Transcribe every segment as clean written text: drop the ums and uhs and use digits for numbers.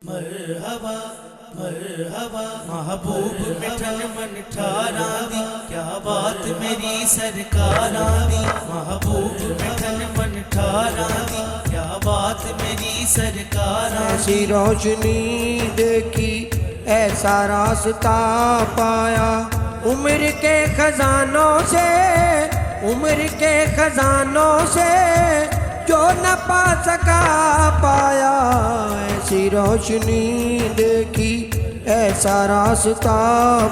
मरहबा मरहबा महबूब मिठन मन ठारा दी, क्या बात मेरी सरकारा दी। महबूब मिठन मन ठारा दी, क्या बात मेरी सरकारा दी। ऐसी रोशनी देखी ऐसा रास्ता पाया, उम्र के खजानों से, उम्र के खजानों से जो न पा सका पाया। ऐसी रोशनी देखी ऐसा रास्ता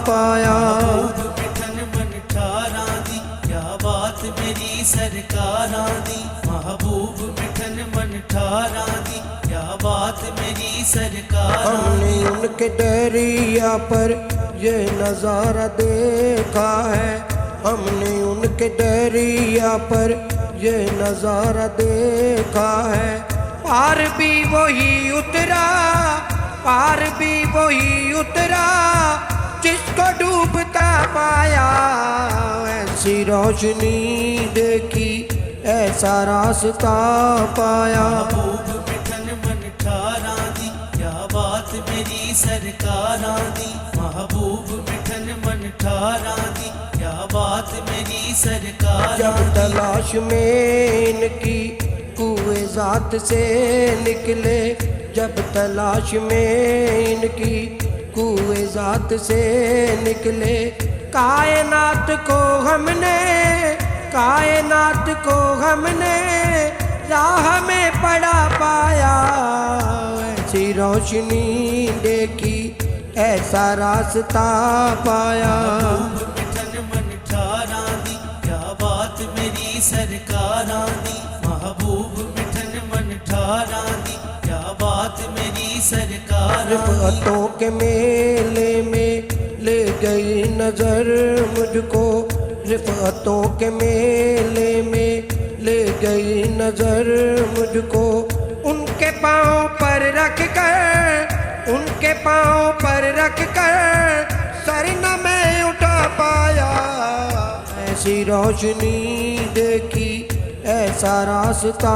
पाया। महबूब मिठन मन ठारा दी, क्या बात मेरी सरकारा दी। महबूब मिठन मन ठारा दी, क्या बात मेरी सरकारा। हमने उनके दरिया पर ये नज़ारा देखा है, हमने उनके दरिया पर ये नज़ारा देखा है। पार भी वही उतरा, पार भी वही उतरा जिसको डूबता पाया। ऐसी रोशनी देखी ऐसा रास्ता पाया। महबूब मिठन मन ठारा दी, क्या बात मेरी सरकारा दी। महबूब मिठन मन ठारा दी, क्या बात मेरी सरकारा। जब तलाश में इनकी कुए ज़ात से निकले, जब तलाश में इनकी कुए ज़ात से निकले। कायनात को हमने, कायनात को हमने राह में पड़ा पाया। ऐसी रोशनी देखी ऐसा रास्ता पाया। महबूब मिठन मन ठारा दी, क्या बात मेरी सरकारा दी। महबूब मिठन मन ठारा दी, क्या बात मेरी सरकारा। रिफ़अतों के मेले में ले गई नजर मुझको, रिफ़अतों के मेले में ले गई नजर मुझको। उनके पाँव पर रख कर, उनके पाँव पर रख कर सर न मैं उठा पाया। ऐसी रोशनी देखी ऐसा रास्ता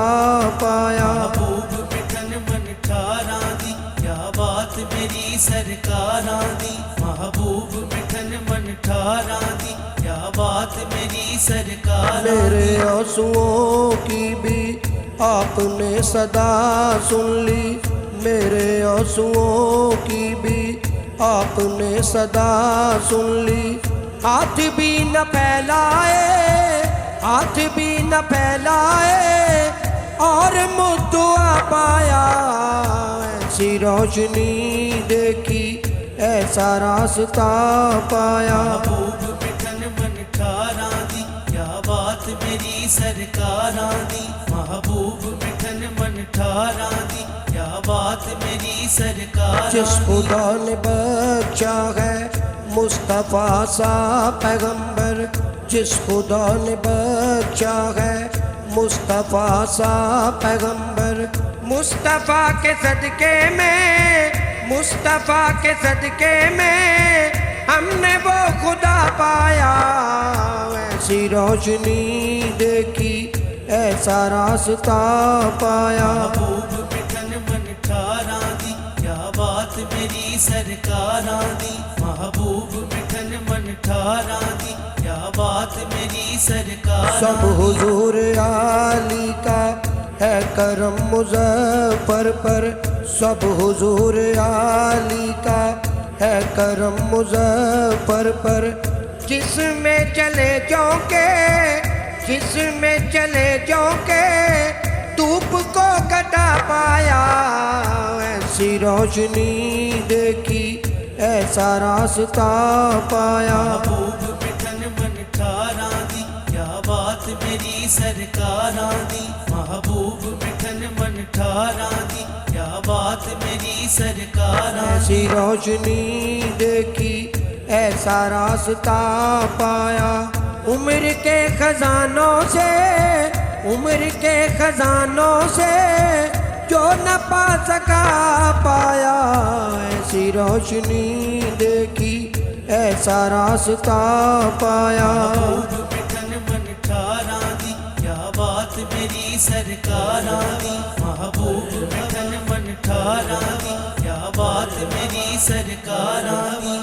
पाया। महबूब मिठन मन ठारा दी, क्या बात मेरी सरकारा दी। महबूब मिठन मन ठारा दी, क्या बात मेरी सरकारा। मेरे आंसुओं की भी आपने सदा सुन ली, मेरे आंसुओं की भी आपने सदा सुन ली। हाथ भी न फैलाए, हाथ भी न फैलाए और मुद्दुआ पाया। ऐसी रोशनी देखी ऐसा रास्ता पाया। महबूब मिठन मन ठारा दी, क्या बात मेरी सरकारा दी। महबूब मिठन मन ठारा दी, क्या बात मेरी सरकारा। जिस खुदा ने बख्शा है मुस्तफ़ा सा पैगंबर, जिस खुदा ने बख्शा है मुस्तफ़ा सा पैगंबर। मुस्तफ़ा के सदके में, मुस्तफ़ा के सदके में हमने वो खुदा पाया। ऐसी रोशनी देखी ऐसा रास्ता पाया। महबूब मिठन मन ठारा दी, क्या बात मेरी सरकारा दी। महबूब मिठन मन ठारा दी, क्या बात मेरी सरकारा। सब हुजूर आली का है करम मुज़फ़्फ़र पर, सब हुजूर आली का है करम मुज़फ़्फ़र पर। जिसमें चले जाओगे, जिसमें चले जाओगे धूप को कटा पाया। ऐसी रोशनी देखी ऐसा रास्ता पाया। महबूब मिठन मन ठारा दी, क्या बात मेरी सरकारा दी। महबूब मिठन मन ठारा दी, क्या बात मेरी सरकारा। ऐसी रोशनी देखी ऐसा रास्ता पाया। उम्र के खजानों से, उम्र के खजानों से जो न पा सका पाया। ऐसी रोशनी देखी ऐसा रास्ता पाया। महबूब मिठन मन ठारा दी, क्या बात मेरी सरकारा दी। महबूब मिठन मन ठारा दी, क्या बात मेरी सरकारां दी।